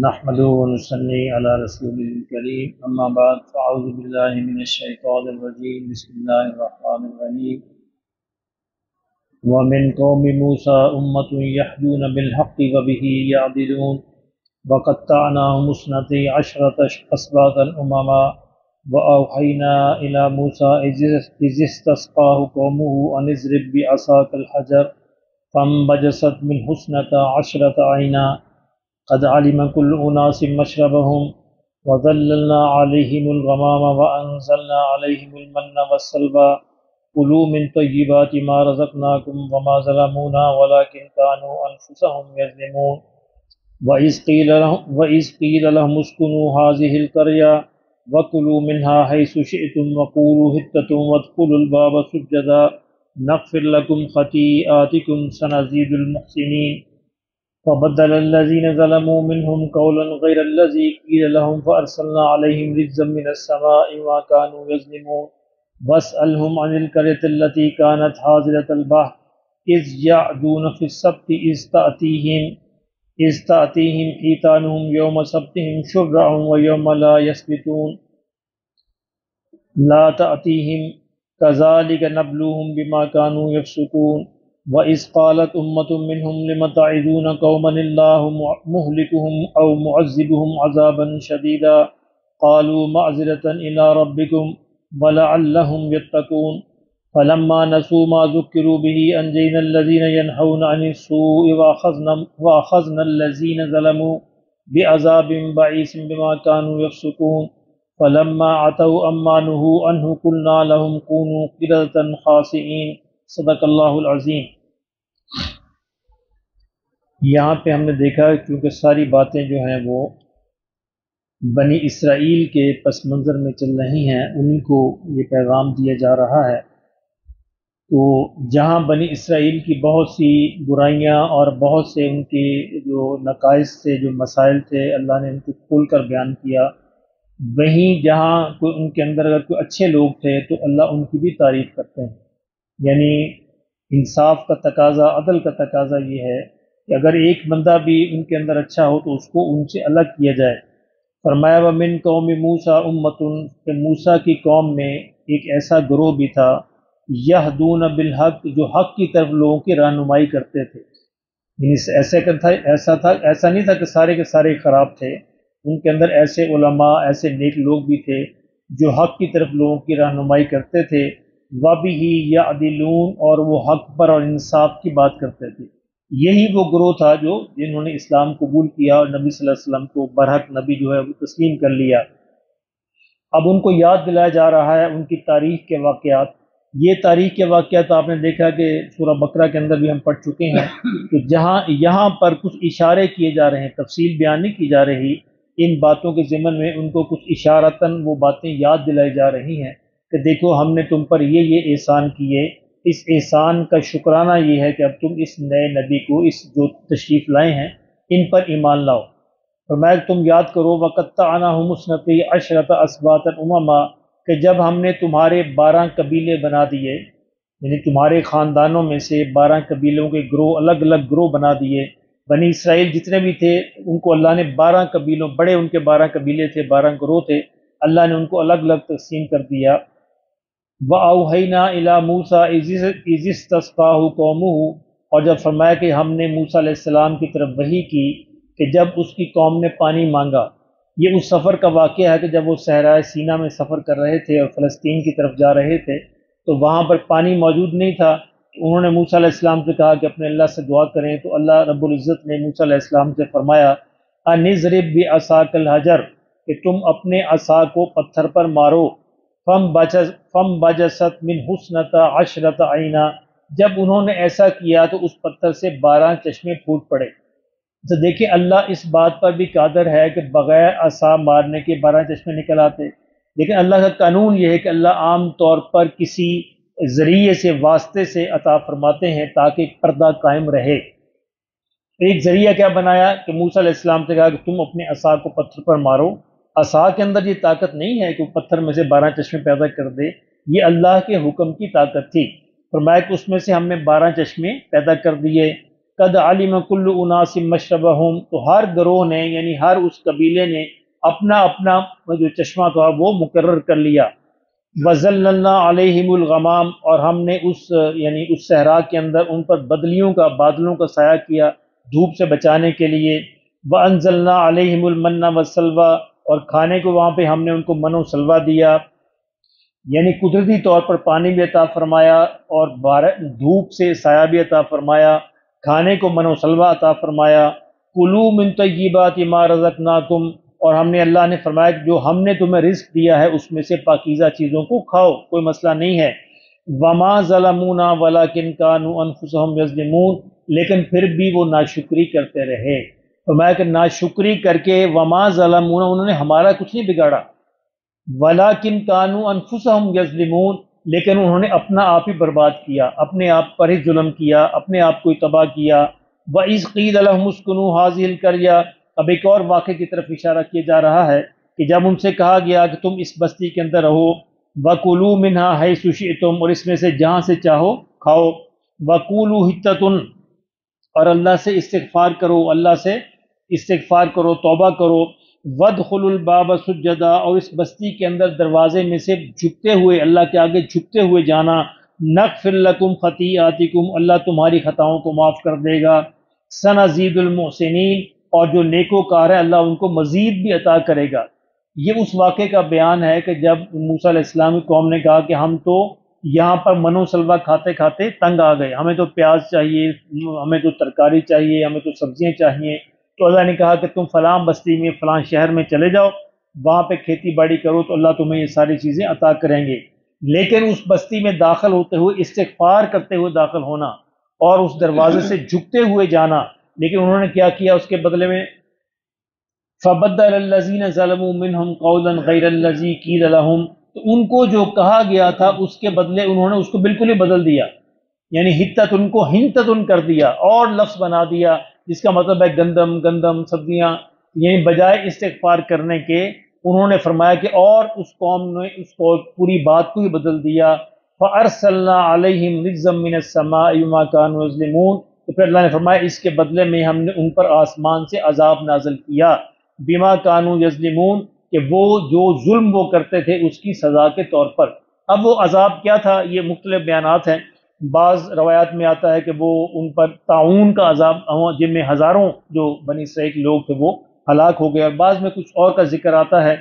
نحمده ونصلي على رسول الكريم اما بعد فاعوذ بالله من الشيطان الرجيم بسم الله الرحمن الرحيم ومن قوم موسى أمة يهدون بالحق وبه يعدلون وقطعناهم اثنتي عشرة أسباطا أمما وأوحينا إلى موسى إذ استسقاه قومه أن اضرب بعصاك الحجر فانبجست منه اثنتا عشرة عينا قد علم كل أناس مشربهم وظللنا عليهم الغمام وأنزلنا عليهم المن والسلوى كلوا من طيبات ما رزقناكم وما ظلمونا ولكن كانوا أنفسهم يظلمون وإذ قيل لهم اسكنوا هذه القرية وكلوا منها حيث شئتم وقولوا حطة وادخلوا الباب سجدا نغفر لكم خطيئاتكم سنزيد المحسنين فبدل الذين ظلموا منهم قولا غير الذي قيل لهم فأرسلنا عليهم رجزا من السماء ما كانوا يظلمون واسألهم عن القرية التي كانت حاضرة البحر إذ يعدون في السبت إذ تأتيهم حيتانهم يوم سبتهم شرعا ويوم لا يسبتون لا تأتيهم كذلك نبلوهم بما كانوا يفسقون وإذ قالت أمة منهم لم تعظون قوما الله مهلكهم أو معذبهم عذابا شديدا قالوا معذرة إلى ربكم ولعلهم يتقون فلما نسوا ما ذكروا به أنجينا الذين ينهون عن السوء وأخذنا الذين ظلموا بعذاب بئيس بما كانوا يفسقون فلما عتوا عما نهوا عنه قلنا لهم كونوا قردة خاسئين صدق اللہ العظیم۔ یہاں پہ ہم نے دیکھا کیونکہ ساری باتیں جو ہیں وہ بنی اسرائیل کے پس منظر میں چل رہی ہیں، انہی کو یہ پیغام دیا جا رہا ہے۔ تو جہاں بنی اسرائیل کی بہت سی برائیاں اور بہت سے ان کے جو نقائص تھے، جو مسائل تھے، اللہ نے ان کو کھول کر بیان کیا، وہیں جہاں کوئی ان کے اندر اگر کوئی اچھے لوگ تھے تو اللہ ان کی بھی تعریف کرتے ہیں۔ یعنی انصاف کا تقاضا، عدل کا تقاضا یہ ہے کہ اگر ایک بندہ بھی ان کے اندر اچھا ہو تو اس کو ان سے الگ کیا جائے۔ فرمایا وَمِن قوم موسیٰ امتن، کہ موسیٰ کی قوم میں ایک ایسا گروہ بھی تھا، یہدون بالحق، جو حق کی طرف لوگوں کی رہنمائی کرتے تھے۔ یعنی ایسا نہیں تھا کہ سارے کے سارے خراب تھے، ان کے اندر ایسے علماء، ایسے نیک لوگ بھی تھے جو حق کی طرف لوگوں کی رہنمائی کرتے تھے، وَبِهِ يَعْدِلُونَ، اور وہ حق پر اور انصاف کی بات کرتے تھے۔ یہی وہ گروہ تھا جنہوں نے اسلام قبول کیا اور نبی صلی اللہ علیہ وسلم کو برحق نبی جو ہے وہ تسلیم کر لیا۔ اب ان کو یاد دلایا جا رہا ہے ان کی تاریخ کے واقعات۔ یہ تاریخ کے واقعات آپ نے دیکھا کہ سورہ بقرہ کے اندر بھی ہم پڑھ چکے ہیں، کہ جہاں یہاں پر کچھ اشارے کیے جا رہے ہیں، تفصیل بیان نہیں کی جا رہی، ان باتوں کے ضمن میں ان کو کچھ اشارتاً وہ باتیں یاد دلائی جا رہی ہیں کہ دیکھو ہم نے تم پر یہ احسان کیے، اس احسان کا شکرانہ یہ ہے کہ اب تم اس نئے نبی کو، اس جو تشریف لائے ہیں، ان پر ایمان لاؤ۔ فرمایا تم یاد کرو وَقَطَّعْنَاهُمُ اثْنَتَيْ عَشْرَةَ أَسْبَاطًا أُمَمًا، کہ جب ہم نے تمہارے 12 قبیلے بنا دیے، یعنی تمہارے خاندانوں میں سے 12 قبیلوں کے گروہ، الگ الگ گروہ بنا دیے۔ بنی اسرائیل جتنے بھی تھے ان کو اللہ نے 12 قبیلوں، بڑے ان کے 12 قبیلے تھے، 12 گروہ تھے، اللہ نے ان کو الگ الگ تقسیم کر دیا۔ وَأَوْحَيْنَا إِلَى مُوسَىٰ إِذِ اسْتَسْقَاهُ قَوْمُهُ، اور جب فرمایا کہ ہم نے موسیٰ علیہ السلام کی طرف وحی کی کہ جب اس کی قوم نے پانی مانگا۔ یہ اس سفر کا واقعہ ہے کہ جب وہ صحرائے سینا میں سفر کر رہے تھے اور فلسطین کی طرف جا رہے تھے تو وہاں پر پانی موجود نہیں تھا، انہوں نے موسیٰ علیہ السلام سے کہا کہ اپنے اللہ سے دعا کریں، تو اللہ رب العزت نے موسیٰ علیہ السلام سے فرمایا أَنِ اضْرِب بِعَصَاكَ الْحَجَرَ، کہ تم اپنے عصا کو پتھر پر مارو۔ فَانْبَجَسَتْ مِنْهُ اثْنَتَا عَشْرَةَ عَيْنًا، جب انہوں نے ایسا کیا تو اس پتھر سے 12 چشمے پھوٹ پڑے۔ تو دیکھیں اللہ اس بات پر بھی قادر ہے کہ بغیر عصا مارنے کے 12 چشمے نکل آتے، لیکن اللہ کا قانون یہ ہے کہ اللہ عام طور پر کسی ذریعے سے، واسطے سے عطا فرماتے ہیں تاکہ پردہ قائم رہے۔ ایک ذریعہ کیا بنایا کہ موسیٰ علیہ السلام سے کہا کہ تم اپنے عصا کو پتھر پر مارو۔ عصا کے اندر یہ طاقت نہیں ہے کہ وہ پتھر میں سے 12 چشمے پیدا کر دے، یہ اللہ کے حکم کی طاقت تھی۔ فرمایا کہ اس میں سے ہم نے 12 چشمے پیدا کر دیے۔ قد علم کل اناس مشربہم، تو ہر گروہ نے یعنی ہر اس قبیلے نے اپنا اپنا جو چشمہ تھا وہ مقرر کر لیا۔ وَظَلَّلْنَا عَلَيْهِمُ الْغَمَامَ، اور ہم نے یعنی اس صحرا کے اندر ان پر بدلیوں کا بادلوں کا سایہ کیا دھوپ سے بچانے کے لیے۔ وَأَنزَلْنَا عَلَيْهِمُ الْمَنَّ وَالسَّلْوَىٰ، اور کھانے کو وہاں پہ ہم نے ان کو من و سلوہ دیا، یعنی قدرتی طور پر پانی بھی عطا فرمایا اور دھوپ سے سایہ بھی عطا فرمایا، کھانے کو من و سلوہ عطا فرمایا۔ کُلُوا مِن طیبات ما رزقناکم، اور ہم نے اللہ نے فرمایا کہ جو ہم نے تمہیں رزق دیا ہے اس میں سے پاکیزہ چیزوں کو کھاؤ، کوئی مسئلہ نہیں ہے۔ وما ظلمونا ولکن کانوا انفسهم یظلمون، لیکن پھر بھی وہ ناشکری کرتے رہے۔ فرمایا کہ ناشکری کر کے وما ظلمونا، انہوں نے ہمارا کچھ نہیں بگاڑا، ولیکن کانوا انفسهم یظلمون، لیکن انہوں نے اپنا آپ ہی برباد کیا، اپنے آپ پر ہی ظلم کیا، اپنے آپ کو ہی تباہ کیا۔ وَإِذْ قِيلَ لَهُمُ اسْكُنُوا هَٰذِهِ الْقَرْيَةَ، اب ایک اور واقعے کی طرف اشارہ کیا جا رہا ہے کہ جب ان سے کہا گیا کہ تم اس بستی کے اندر رہو، وَكُلُوا مِنْهَا حَيْثُ شِئْتُمْ، اور اس میں سے جہاں سے چاہو کھاؤ، وَقُولُوا حِطَّةٌ، اور اللہ سے استغفار کرو، اللہ سے استغفار کرو، توبہ کرو، وَادْخُلُوا الْبَابَ سُجَّدًا، اور اس بستی کے اندر دروازے میں سے جھکتے ہوئے اللہ کے آگے جھکتے ہوئے جانا، نغفر لکم خطیئاتکم، اللہ تمہاری خطاؤں کو معاف کر دے گا، سنزید المحسنین، اور جو نیکوکار ہے اللہ ان کو مزید بھی عطا کرے گا۔ یہ اس واقعے کا بیان ہے کہ جب موسیٰ علیہ السلام کی قوم نے کہا کہ ہم تو یہاں پر من و سلوہ کھاتے کھاتے تنگ آ گئے، ہمیں تو پیاز چاہیے، ہمیں تو ترکاری چاہیے، ہمیں تو سبزیاں چاہیے، تو اللہ نے کہا کہ تم فلاں بستی میں فلاں شہر میں چلے جاؤ، وہاں پہ کھیتی باڑی کرو تو اللہ تمہیں یہ ساری چیزیں عطا کریں گے۔ لیکن اس بستی میں داخل ہوتے ہوئے استغفار کرتے ہوئے داخل ہونا اور اس دروازے سے جھکتے ہوئے جانا، لیکن انہوں نے کیا کیا اس کے بدلے میں؟ فَبَدَّلَ الَّذِينَ ظَلَمُوا مِنْهُمْ قَوْلًا غَيْرَ الَّذِي قِيلَ لَهُمْ، تو ان کو جو کہا گیا تھا اس کے بدلے انہوں نے اس کو بالکل ہی بدل دیا، یعنی حتت ان کو ہنتتن کر دیا اور لفظ بنا دیا، جس کا مطلب ہے گندم گندم سبزیاں، یعنی بجائے استغفار کرنے کے انہوں نے فرمایا کہ اور اس قوم نے اس کو پوری بات کو ہی بدل دیا۔ فَأَرْسَلْنَا عَلَيْهِمْ رِجْزًا مِّنَ السَّمَاءِ بِمَا كَانُوا يَظْلِمُونَ، تو پھر اللہ نے فرمایا اس کے بدلے میں ہم نے ان پر آسمان سے عذاب نازل کیا، بما كانوا یظلمون، کہ وہ جو ظلم وہ کرتے تھے اس کی سزا کے طور پر۔ اب وہ عذاب کیا تھا؟ یہ مختلف بیانات ہیں، بعض روایات میں آتا ہے کہ وہ ان پر طاعون کا عذاب ہوا جن میں ہزاروں جو بنی اسرائیل کے لوگ تھے وہ ہلاک ہو گئے، اور بعض میں کچھ اور کا ذکر آتا ہے۔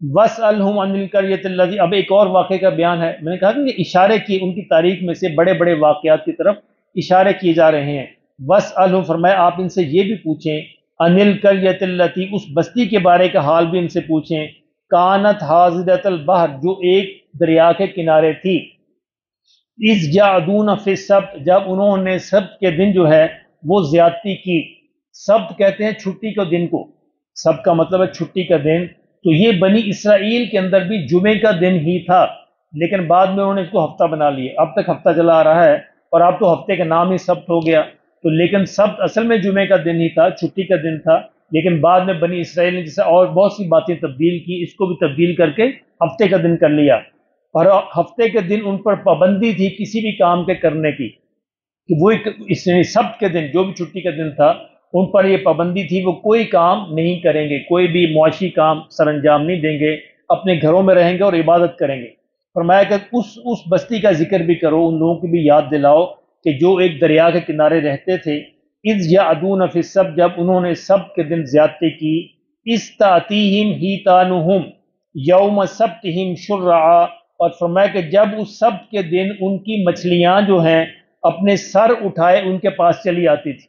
وَاسْأَلْهُمْ عَنِ الْقَرْيَةِ الَّتِي، اب ایک اور واقعے کا بیان ہے، میں نے کہا کہ یہ اشارے کیے ان کی تاریخ میں سے بڑے بڑے واقعات کی طرف اشارے کیے جا رہے ہیں۔ وَاسْأَلْهُمْ، فرمایا آپ ان سے یہ بھی پوچھیں، عَنِ الْقَرْيَةِ الَّتِي، اس بستی کے بارے کا حال بھی ان سے پوچھیں، کانت حاضرۃ البحر، جو ایک دریا کے کنارے تھی، اذ یعدون فی السبت، جب انہوں نے سبت کے دن جو ہے وہ زیادتی کی۔ سبت کہتے ہیں چھٹی کے دن کو، سبت کا مطلب ہے چھٹی کا دن، تو یہ بنی اسرائیل کے اندر بھی جمعے کا دن ہی تھا، لیکن بعد میں انہوں نے اس کو ہفتہ بنا لیا، اب تک ہفتہ چلا آ رہا ہے اور اب تو ہفتے کا نام ہی سبت ہو گیا، تو لیکن سبت اصل میں جمعے کا دن ہی تھا، چھٹی کا دن تھا، لیکن بعد میں بنی اسرائیل نے جیسے اور بہت سی باتیں تبدیل کی، اس کو بھی تبدیل کر کے ہفتے کا دن کر لیا، اور ہفتے کے دن ان پر پابندی تھی کسی بھی کام کے کرنے کی، کہ وہ اس سبت کے دن جو بھی چھٹی کا دن تھا ان پر یہ پابندی تھی وہ کوئی کام نہیں کریں گے، کوئی بھی معاشی کام سر انجام نہیں دیں گے، اپنے گھروں میں رہیں گے اور عبادت کریں گے۔ فرمایا کہ اس بستی کا ذکر بھی کرو، ان لوگوں کی بھی یاد دلاؤ کہ جو ایک دریا کے کنارے رہتے تھے، اذ یعدون فی السبت، جب انہوں نے سبت کے دن زیادتی کی، اذ تأتیہم حیتانہم یوم سبتہم شرعا، اور فرمایا کہ جب اس سبت کے دن ان کی مچھلیاں جو ہیں اپنے سر اٹھائے ان کے پاس چلی آتی تھی،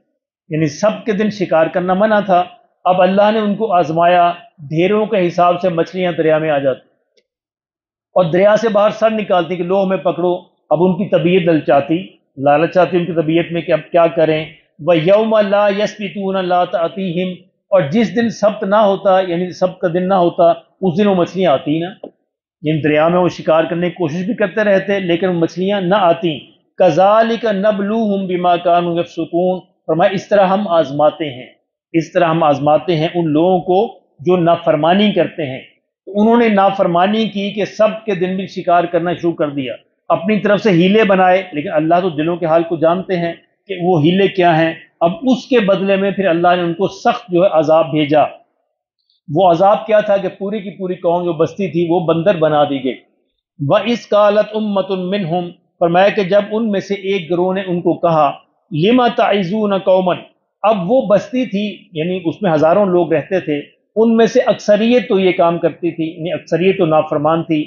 یعنی سبت کے دن شکار کرنا منع تھا، اب اللہ نے ان کو آزمایا، ڈھیروں کے حساب سے مچھلیاں دریا میں آ جاتی اور دریا سے باہر سر نکالتی کہ لو ہمیں پکڑو، اب ان کی طبیعت للچاتی، لالچ آتی ان کی طبیعت میں کہ اب کیا کریں۔ وَيَوْمَ لَا يَسْبِتُونَ لَا تَأْتِيهِمْ، اور جس دن سبت نہ ہوتا، یعنی سبت کا دن نہ ہوتا، اس دن وہ مچھلیاں آتی نا، جن دریا میں وہ شکار کرنے کی کوشش بھی کرتے رہتے لیکن وہ مچھلیاں نہ آتی۔ كَذَلِكَ نَبْلُوهُمْ بِمَا كَانُوا يَفْسُقُونَ، فرمایا اس طرح ہم آزماتے ہیں، اس طرح ہم آزماتے ہیں ان لوگوں کو جو نافرمانی کرتے ہیں، تو انہوں نے نافرمانی کی کہ سبت کے دن بھی شکار کرنا شروع کر دیا، اپنی طرف سے ہیلے بنائے، لیکن اللہ تو دلوں کے حال کو جانتے ہیں کہ وہ ہیلے کیا ہیں. اب اس کے بدلے میں پھر اللہ نے ان کو سخت جو ہے عذاب بھیجا. وہ عذاب کیا تھا کہ پوری کی پوری قوم جو بستی تھی وہ بندر بنا دی گئی. وَإِذْ قَالَتْ أُمَّةٌ مِّنْهُمْ، فرمایا کہ جب ان میں سے ایک گروہ نے ان کو کہا لِمَ تَعِظُونَ قَوْمًا، اب وہ بستی تھی یعنی اس میں ہزاروں لوگ رہتے تھے، ان میں سے اکثریت تو یہ کام کرتی تھی، یعنی اکثریت تو نافرمان تھی،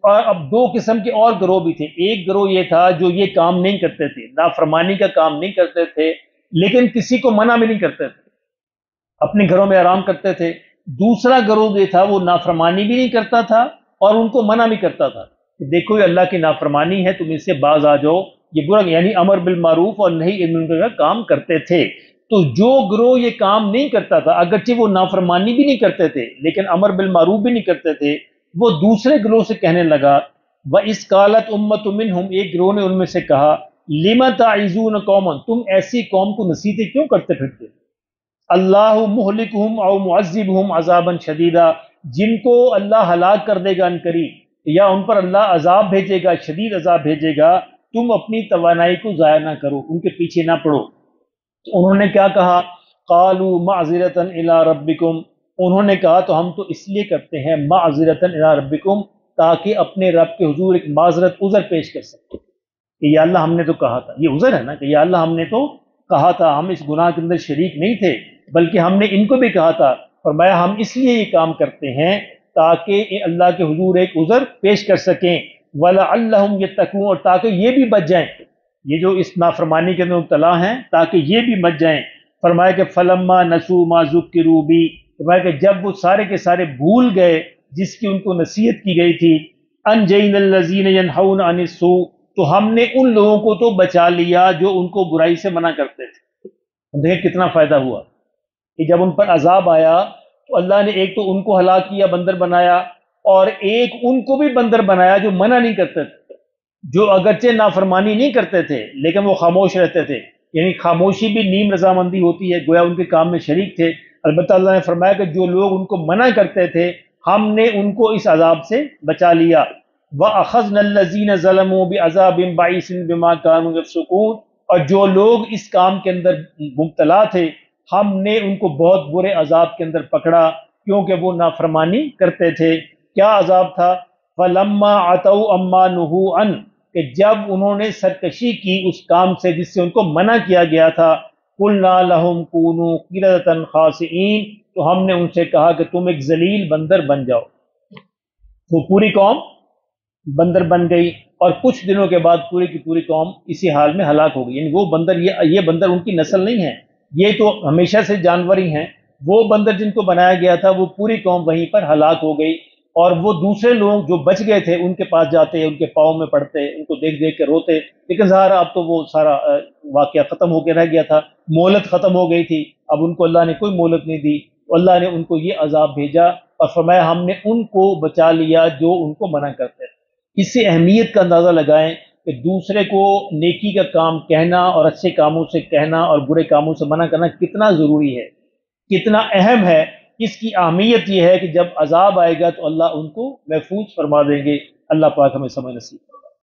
اور اب دو قسم کے اور گروہ بھی تھے. ایک گروہ یہ تھا جو یہ کام نہیں کرتے تھے، نافرمانی کا کام نہیں کرتے تھے لیکن کسی کو منع بھی نہیں کرتے تھے، اپنے گھروں میں آرام کرتے تھے. دوسرا گروہ یہ تھا وہ نافرمانی بھی نہیں کرتا تھا اور ان کو منع بھی کرتا تھا کہ دیکھو یہ اللہ کی نافرمانی ہے، تم اس سے باز آ جاؤ. یہ برا یعنی امر بالمعروف اور نہی عن المنکر کا کام کرتے تھے. تو جو گروہ یہ کام نہیں کرتا تھا، اگرچہ وہ نافرمانی بھی نہیں کرتے تھے لیکن امر بالمعروف بھی نہیں کرتے تھے، وہ دوسرے گروہ سے کہنے لگا وَإِذْ قَالَتْ أُمَّةٌ مِّنْهُمْ، ایک گروہ نے ان میں سے کہا لِمَ تَعِظُونَ قَوْمًا، تم ایسی قوم کو نصیحتیں کیوں کرتے پھرتے، اللہ مہلکہم او معذبہم عذابا شدیدا، جن کو اللہ ہلاک کر دے گا ان قریب یا ان پر اللہ عذاب بھیجے گا، شدید عذاب بھیجے گا، تم اپنی توانائی کو ضائع نہ کرو، ان کے پیچھے نہ پڑو. تو انہوں نے کیا کہا قالوا معذرۃ الی ربکم، انہوں نے کہا تو ہم تو اس لیے کرتے ہیں معذرۃ الی ربکم تاکہ اپنے رب کے حضور ایک معذرت عذر پیش کر سکیں کہ یا اللہ ہم نے تو کہا تھا، یہ عذر ہے نا کہ یا اللہ ہم نے تو کہا تھا، ہم اس گناہ کے اندر شریک نہیں تھے بلکہ ہم نے ان کو بھی کہا تھا. فرمایا ہم اس لیے یہ کام کرتے ہیں تاکہ اللہ کے حضور ایک عذر پیش کر سکیں وَلَعَلَّهُمْ يَتَّقُونَ، اور تاکہ یہ بھی بچ جائیں، یہ جو اس نافرمانی کے اندر مبتلا ہیں تاکہ یہ بھی بچ جائیں. فرمایا کہ فَلَمَّا نَسُوا مَا ذُكِّرُوا بِهِ، فرمایا کہ جب وہ سارے کے سارے بھول گئے جس کی ان کو نصیحت کی گئی تھی أَنْجَيْنَا الَّذِينَ يَنْهَوْنَ عَنِ السُّوءِ، تو ہم نے ان لوگوں کو تو بچا لیا جو ان کو برائی سے منع کرتے تھے. دیکھیں کتنا فائدہ ہوا کہ جب ان پر عذاب آیا تو اللہ نے ایک تو ان کو ہلاک کیا، بندر بنایا، اور ایک ان کو بھی بندر بنایا جو منع نہیں کرتے تھے، جو اگرچہ نافرمانی نہیں کرتے تھے لیکن وہ خاموش رہتے تھے. یعنی خاموشی بھی نیم رضامندی ہوتی ہے، گویا ان کے کام میں شریک تھے. البتہ اللہ نے فرمایا کہ جو لوگ ان کو منع کرتے تھے ہم نے ان کو اس عذاب سے بچا لیا. وَأَخَذْنَا الَّذِينَ ظَلَمُوا بِعَذَابٍ بَئِيسٍ بِمَا كَانُوا يَفْسُقُونَ، اور جو لوگ اس کام کے اندر مبتلا تھے ہم نے ان کو بہت برے عذاب کے اندر پکڑا کیونکہ وہ نافرمانی کرتے تھے. کیا عذاب تھا؟ فَلَمَّا عَتَوْا عَمَّا نُهُوا عَنْهُ، کہ جب انہوں نے سرکشی کی اس کام سے جس سے ان کو منع کیا گیا تھا قُلْنَا لَهُمْ كُونُوا قِرَدَةً خَاسِئِينَ، تو ہم نے ان سے کہا کہ تم ایک ذلیل بندر بن جاؤ. وہ پوری قوم بندر بن گئی اور کچھ دنوں کے بعد پوری کی پوری قوم اسی حال میں ہلاک ہو گئی. یعنی وہ بندر یہ بندر ان کی نسل نہیں ہے، یہ تو ہمیشہ سے جانور ہی ہیں. وہ بندر جن کو بنایا گیا تھا وہ پوری قوم وہیں پر ہلاک ہو گئی، اور وہ دوسرے لوگ جو بچ گئے تھے ان کے پاس جاتے، ان کے پاؤں میں پڑتے، ان کو دیکھ دیکھ کے روتے. لیکن ظاہر اب تو وہ سارا واقعہ ختم ہو کے رہ گیا تھا، مہلت ختم ہو گئی تھی، اب ان کو اللہ نے کوئی مہلت نہیں دی. اللہ نے ان کو یہ عذاب بھیجا اور فرمایا ہم نے ان کو بچا لیا جو ان کو منع کرتے تھے. اس سے اہمیت کا اندازہ لگائیں کہ دوسرے کو نیکی کا کام کہنا اور اچھے کاموں سے کہنا اور برے کاموں سے منع کرنا کتنا ضروری ہے، کتنا اہم ہے. اس کی اہمیت یہ ہے کہ جب عذاب آئے گا تو اللہ ان کو محفوظ فرما دیں گے. اللہ پاک ہمیں سمجھ نصیب کرے.